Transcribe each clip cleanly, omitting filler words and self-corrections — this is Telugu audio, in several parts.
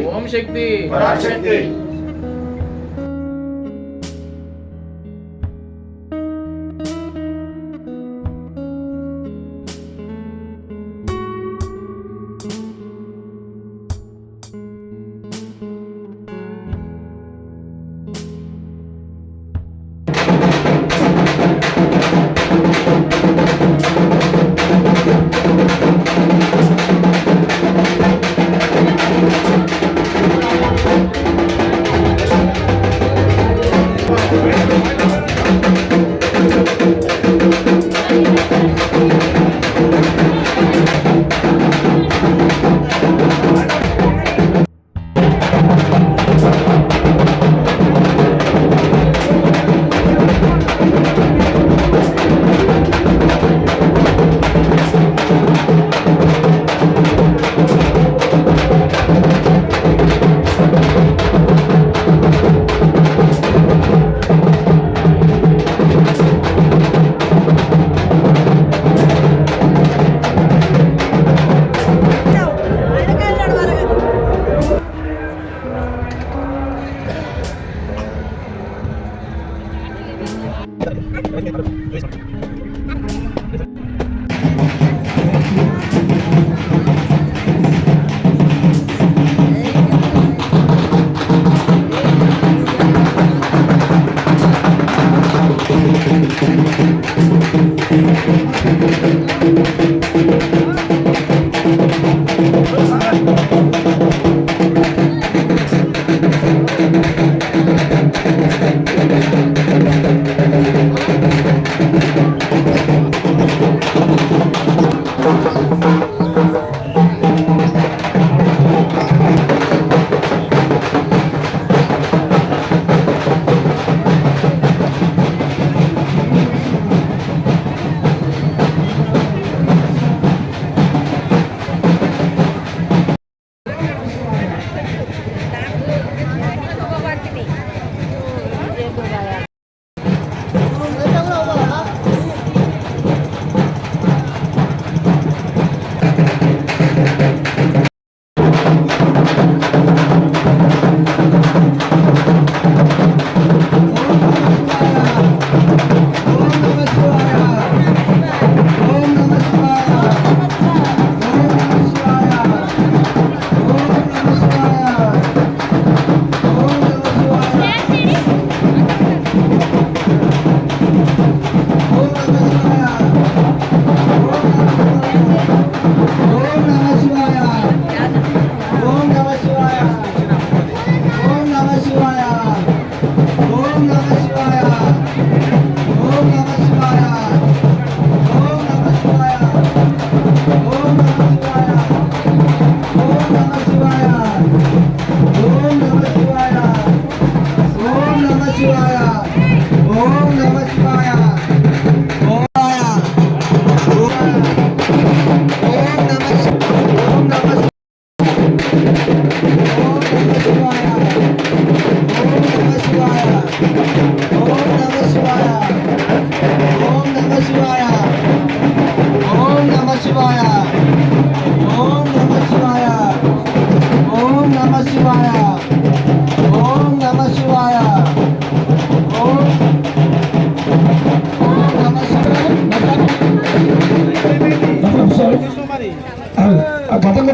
ఓం శక్తి పరాశక్తి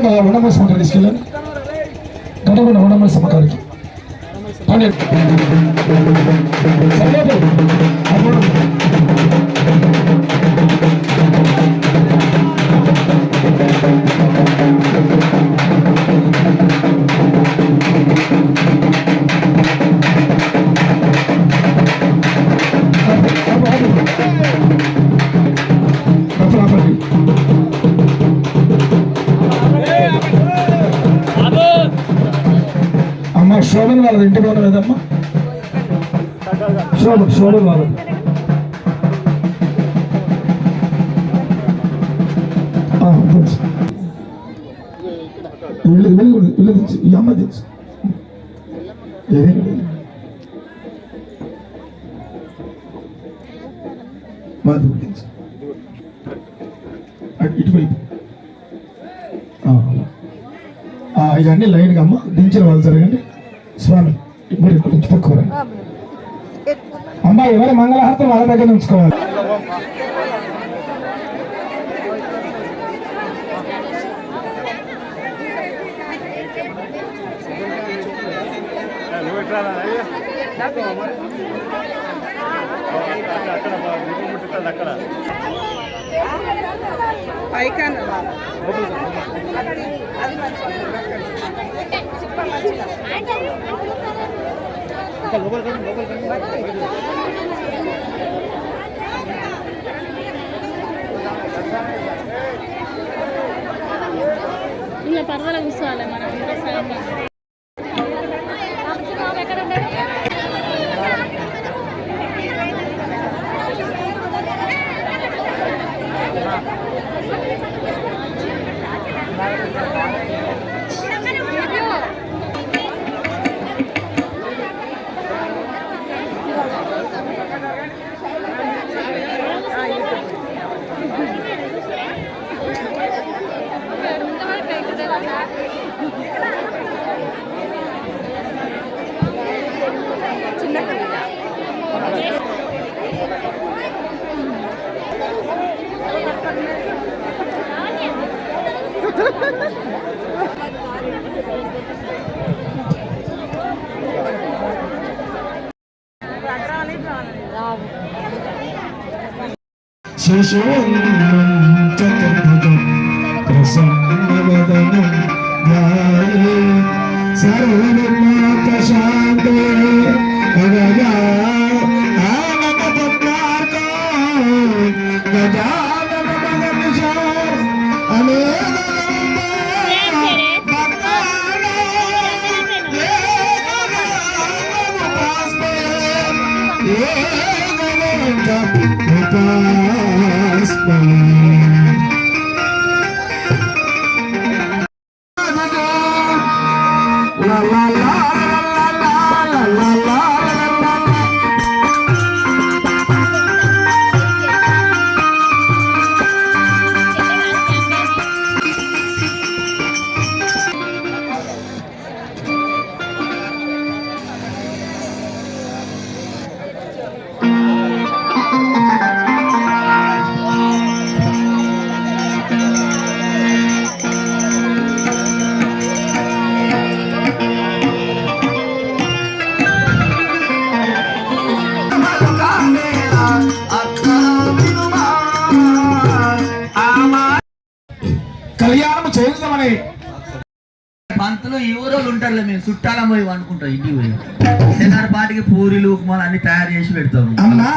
గతంలో ఉండమల్సి ఉంటారు తీసుకెళ్ళాను గతంలో ఉండమల్సి అమ్మకానికి శోభన్ వాళ్ళది ఇంటి పోను కదమ్మా శోభ వాళ్ళు ఇల్లు తెలుసు ఈ అమ్మ తెలుసు ఏదైనా మాధురి తెలుసు ఇటువైపు ఇవన్నీ లైన్గా అమ్మ దించిన వాళ్ళు జరగండి స్వామి మీరు ఇక్కడ నుంచి పక్కన అమ్మా ఎవరి మంగళహారతం వాళ్ళ దగ్గర ఉంచుకోవాలి ఇలా పర్వాల కూర్చోవాలి మనం చతుర్భుజం ప్రసన్నవదనం ధ్యాయే సర్వనిర్మాతశాంతే అగజా ఆనమపద్మార్కో గజానన మగనిషా la la la కళ్యాణం చేద్దామని పంతులు ఈ ఊరోళ్ళు ఉంటారులే, మేము చుట్టాలం పోయి అనుకుంటాం. ఇంటికి పోయి తెల్లారి పాటికి పూరీలు ఉప్మాలు అన్ని తయారు చేసి పెడతాం. అమ్మా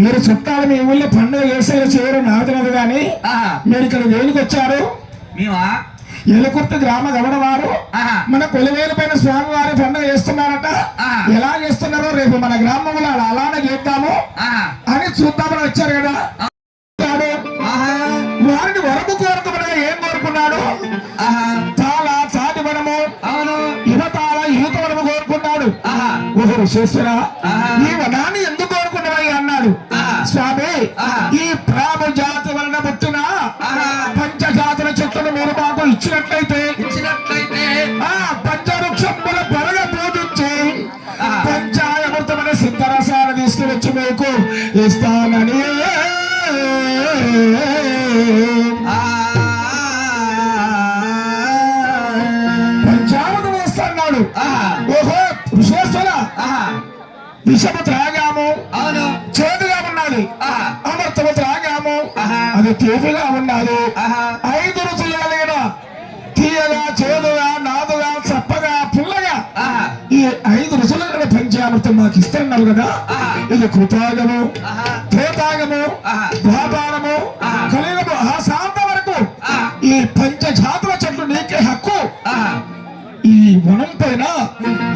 మీరు చుట్టాలు మీ ఊళ్ళో పండుగ చేసేది చేయరు నాకు తెలియదు కానీ మీరు ఇక్కడ దేనికి వచ్చారు? మేమా ఎలకుర్తి గ్రామ గమన వారు మన కొలివేలు పైన స్వామి వారి పండుగ చేస్తున్నారట. ఎలా చేస్తున్నారో రేపు మన గ్రామంలో అలానే చేద్దాము అని చూద్దామని వచ్చారు కదా. వారిని వరము కోరుకున్నా ఏం కోరుకున్నాడు? చాలా చాటి వనము, యువతాల యువత వనము కోరుకున్నాడు. ఓహో విశ్వేశ్వర, ఈ వనాన్ని ఎందుకు కోరుకున్నావని అన్నాడు. స్వామి, ఈ ప్రాణ జాతి వలన పుట్టిన పంచజాతుల చెట్లను మీరు మాకు ఇచ్చినట్లయితే ఆ పంచవృక్షముల పొరగ పూజించి పంచాయమృతమైన సిద్ధరసాన్ని తీసుకువచ్చి మీకు ఇస్తానని పంచామృతం వేస్తున్నాడు. ఓహో విశ్వేశ్వర, విషము త్రాగాము చేదుగా ఉన్నది, అమృతము త్రాగాము అది తీపిగా ఉన్నది. 5 రుచులు కలిగిన తీయగా, చేదుగా, నాదుగా, చప్పగా, పుల్లగా ఈ 5 రుచులు కలిగిన పంచామృతం మాకు ఇస్తున్నారు కదా. ఇది కృతాగము, త్రేతాగము, ద్వాపారము, కలిగము, ఆ శాంత వరకు ఈ పంచజాతుల చెట్లు నీకే హక్కు. ఈ వనం పైన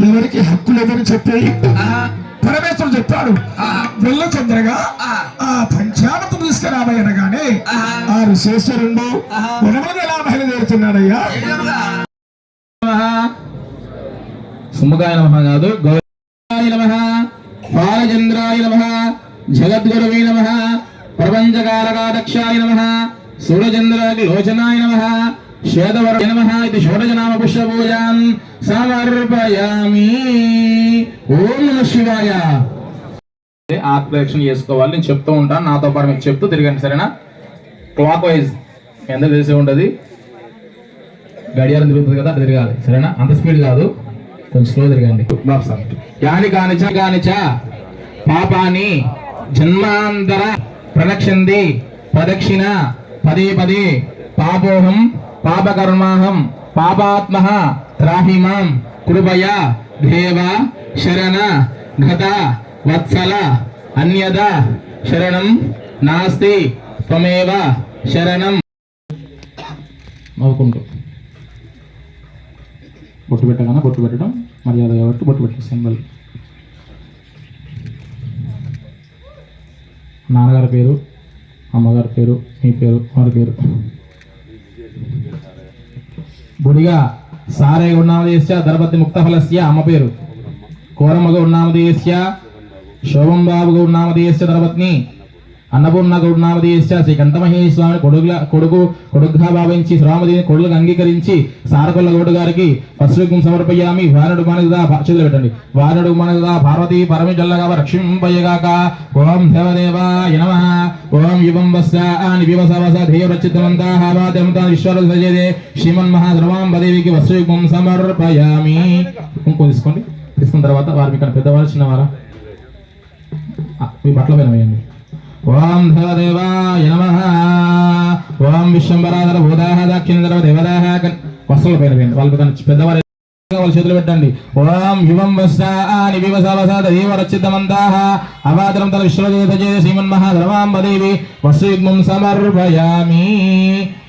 ఎవరికి హక్కు లేదని చెప్పి పరమేశ్వరుడు చెప్పాడు. వెళ్ళ చంద్రగా ఆ పంచామృతం తీసుకురాబోయనగానే ఆ ఋషేశ్వరుడు వనములకు ఎలా బయలుదేరుతున్నాడయ్యా? సుముఖాయ నమః కాదు, గౌరాయ నమః, బాలచంద్రాయ నమః, జగద్గురువే నమః, ప్రపంచకారకాదక్షాయ నమః, సూర్యచంద్రలోచనాయ నమః, శ్వేతవరాయ నమః. ఇది షోడశనామ పుష్పపూజాం సమర్పయామి. ఓం నమః శివాయ. ఆత్మరక్షణ చేసుకోవాలి. నేను చెప్తూ ఉంటాను, నాతో పాటు మీకు చెప్తూ తిరగండి, సరేనా? క్లాక్ వైజ్ ఎంత తెలిసే ఉంటుంది, గడియారం తిరుగుతుంది కదా, అట్లా తిరగాలి, సరేనా? అంత స్పీడ్ కాదు, కొంచెం స్లో తిరగండి. యాని కానిచ పాపాని జన్మాంతర ప్రదక్షింది ప్రదక్షిణ పదే పదే పాపోహం పాపకర్మాహం పాపాత్మః త్రాహిమాం కృపయా దేవ శరణ గత వత్సల అన్యద శరణం నాస్తి త్వమేవ శరణం. నవ్వుకుంటూ బొట్టు పెట్టగానే బొట్టు పెట్టడం మర్యాద కాబట్టి బొట్టు పెట్టేస్తాను. మళ్ళీ నాన్నగారి పేరు, అమ్మగారి పేరు, మీ పేరు, వారి పేరు. బుడిగా సారే ఉన్నామదేశ్య దళపతి ముక్తఫలస్య అమ్మ పేరు. కోరమగ ఉన్నామదేశ్య శోభం బాబుగా ఉన్నామదేశ్య దళపత్ని. అన్నపూర్ణ గౌడ్నామదేశ్య శ్రీ కంఠమహేశ్వర స్వామిని కొడుగ్గా భావించి శ్రామదేవిని కొడులకు అంగీకరించి సారకొల్ల గౌడు గారికి పశువుకం సమర్పయామి. వానడు మనగా చేతులు పెట్టండి. వానడు మనగా పార్వతీ పరమిజల్లగా రక్షింపయ్యగాక. ఓం దేవదేవాయ నమః. ఓం యువం వస్యాని వివసవస ధేయరచితమంతాః వాదేవతా విశ్వర సజేదే శ్రీమన్మహాద్రవాంబదేవికి వస్త్రయుగం సమర్పయామి. కుంకుమ తీసుకోండి. తీసుకున్న తర్వాత వారి ఇక్కడ పెద్దవారు చిన్నవారా మీ బట్టల పైన వేయండి. ఓం దేవదేవాయ నమః. ఓం విశ్వంబరాధర భూదాహ దాక్షిణధర దేవదాహ. వస్త్రాల పైన వేయండి. వాళ్ళ పెద్దవారు వాళ్ళ చేతులు పెట్టండి. ఓం యువం వస్యాని వివసవస ధేయరచితమంతాః అవాదరం తల విశ్వదేవ జయ శ్రీమన్మహాద్రవాంబదేవి వస్త్రయుగ్మం సమర్పయామి.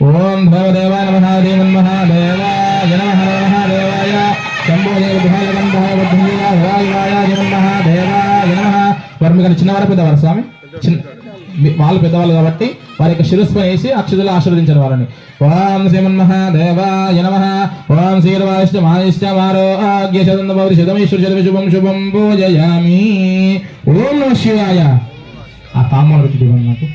ఓం దేవదేవాయ నమః. దేవన్మహాదేవాయ నమః. దేవాయ శంభో దేవదేవాయ నమః. వారు మీకు చిన్నవారు పెద్దవారు స్వామి? వాళ్ళు పెద్దవాళ్ళు కాబట్టి వారి యొక్క శిరస్సుపై వేసి అక్షతులు ఆశీర్వదించిన వారిని. ఓం శ్రీమన్మహాదేవాయ నమః. ఓం శ్రీర్వాష్ట మహాయిష్ట మారోగ్య శతంభవతి శతమేశ్వర శతమి శుభం శుభం పూజయామి. ఓం నమః శివాయ. ఆ తామ్మాలు పెట్టి నాకు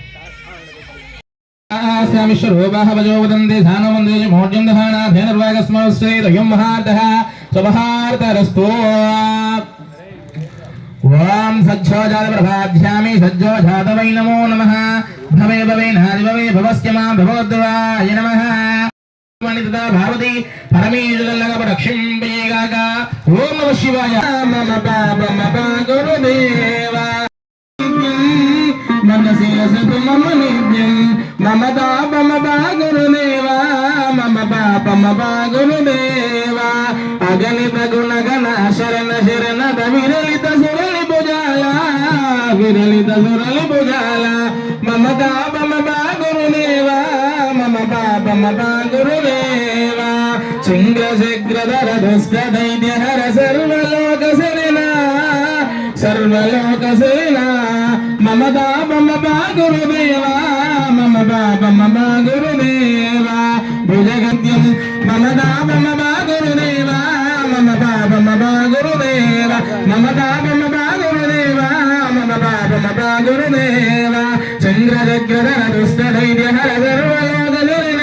స్వామిశ్వరోభావజోవదందే ధానవందే మోర్జం దహానా ధేనర్వాగస్మశ్రీ దయం మహార్దః స్వభార్తరస్తో. ఓం సజ్జో జాత ప్రభాధ్యామి సజ్జో జాతవై నమో నమః. భవే భవే నాది భవే భవస్య మా భగవద్వాయ నమః. భారతి పరమేశ్వరులగ రక్షింపయేగాక. ఓం నమః శివాయ. మమ పాపమ గురుదేవ మనసే సతు మమ నిత్యం మమ పాపమ గురుదేవ మమ పాపమ గురుదేవ. అగణిత గుణగణ శరణ శరణ విరలిత సురలి భుజాల విరలిత సురలి భుజాల మమ పాపమ గురుదేవ మమ పాపమ గురుదేవ. చింగ్రశగ్రధర దుష్ట దైత్యహర సర్వలోక శరణ సర్వలోక శరణ మమ పాపమ గురుదేవ మమ పాపమ గురుదేవ. భుజగద్యం మమ పాపమ గురుదేవ మమ పాపమ గురుదేవ మమ పాపమ గురుదేవ మమ పాపమ గురుదేవ. చంద్రచక్రధర దుష్ట దైత్యహర సర్వలోక శరణ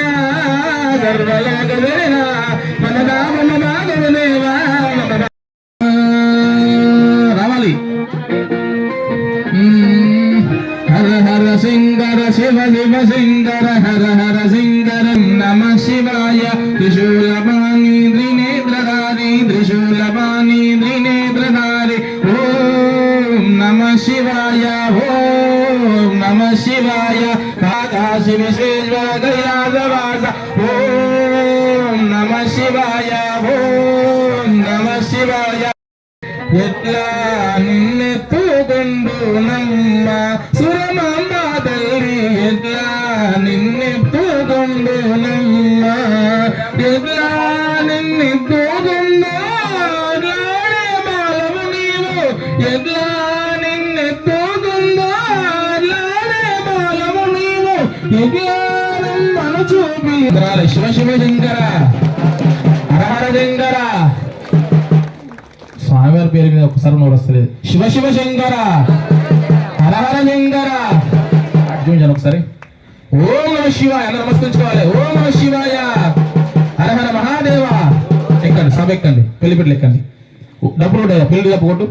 సర్వలోక శరణ మమ పాపమ గురుదేవ మమ. రావాలి. హర హర శంకర శివ శివ శంకర హర హర శంకర నమః శివాయ. త్రిశూలపాణి త్రినేత్రధారి త్రిశూలపాణి త్రినేత్రధారి. ఓం నమః శివాయ. ఓం నమః శివాయ. కాకాశి విశ్వేశ్వర కైలాసవాస. ఓం నమః శివాయ. ఓం నమః శివాయ. ఎట్లా నిన్నెత్తుకొండు నమ్మ సురమాంబ తల్లి ఎట్లా నిన్నెత్తుకొండు నమ్మ ఎట్లా నిన్నెత్తుకొండు యజ్ఞానం చూపి శివ శివ శంకర హర హర శంకర. స్వామివారి పేరు మీద ఒకసారి నోరు వస్తలేదు. శివ శివ శంకర హర హర శంకర. చూపించాను ఒకసారి. ఓం నమ శివాయ నమస్కరించుకోవాలి. ఓం నమ శివాయ హర హర మహాదేవ. ఎక్కండి సభ ఎక్కండి, పెళ్లి పెళ్ళి ఎక్కండి. డబ్బులు ఉంటాయా పెళ్లి డబ్బు కొట్టు.